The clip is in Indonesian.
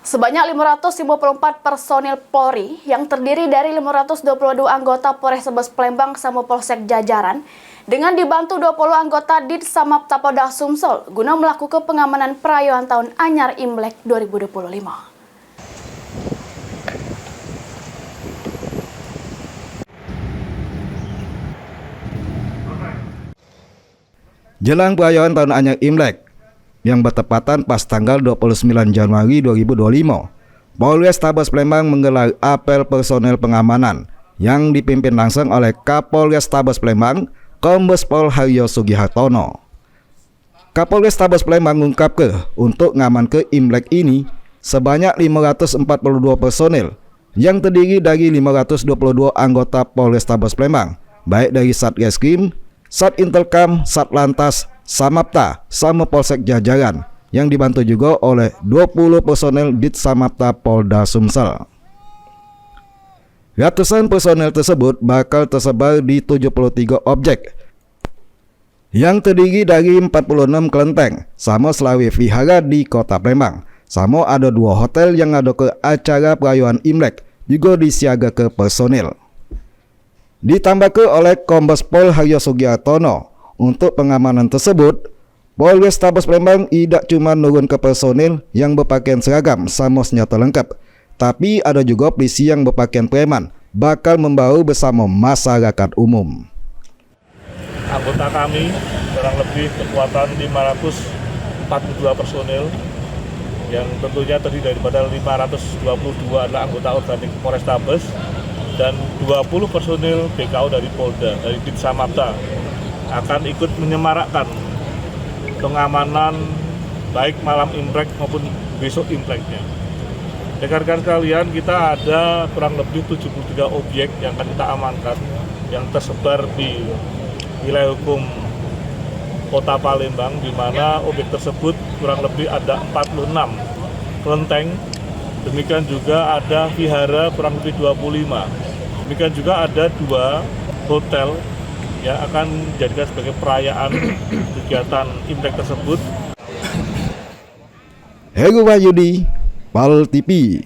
Sebanyak 554 personil Polri yang terdiri dari 522 anggota Polrestabes Palembang sama Polsek jajaran dengan dibantu 20 anggota Ditsamapta Polda Sumsel guna melakukan pengamanan perayaan Tahun Anyar Imlek 2025. Jelang perayaan Tahun Anyar Imlek yang bertepatan pas tanggal 29 Januari 2025, Polrestabes Palembang menggelar apel personel pengamanan yang dipimpin langsung oleh Kapolrestabes Palembang, Kombes Pol Haryo Sugihartono. Kapolrestabes Palembang mengungkapkan untuk ngaman ke Imlek ini sebanyak 542 personel yang terdiri dari 522 anggota Polrestabes Palembang, baik dari Satreskrim, Sat Intelkam, Satlantas, Samapta, sama Polsek jajaran yang dibantu juga oleh 20 personel Ditsamapta Polda Sumsel. Ratusan personel tersebut bakal tersebar di 73 objek yang terdiri dari 46 kelenteng sama selawi vihara di kota Palembang. Sama ada 2 hotel yang ada ke acara perayaan Imlek juga disiaga ke personil. Ditambahkan oleh Kombes Pol Haryo Sugihartono, untuk pengamanan tersebut, Polrestabes Palembang tidak cuma nurun ke personil yang berpakaian seragam sama senjata lengkap, tapi ada juga polisi yang berpakaian preman bakal membawa bersama masyarakat umum. Anggota kami kurang lebih kekuatan 542 personil yang tentunya terdiri daripada 522 adalah anggota organik Polrestabes dan 20 personil BKO dari Polda, dari Ditsamapta akan ikut menyemarakkan pengamanan baik malam Imlek maupun besok Imleknya. Rekan-rekan sekalian, kita ada kurang lebih 73 objek yang akan kita amankan yang tersebar di wilayah hukum Kota Palembang, di mana objek tersebut kurang lebih ada 46 kelenteng. Demikian juga ada vihara kurang lebih 25. Demikian juga ada 2 hotel yang akan dijadikan sebagai perayaan kegiatan Imlek tersebut. Heru Wahyudi, Pal TV.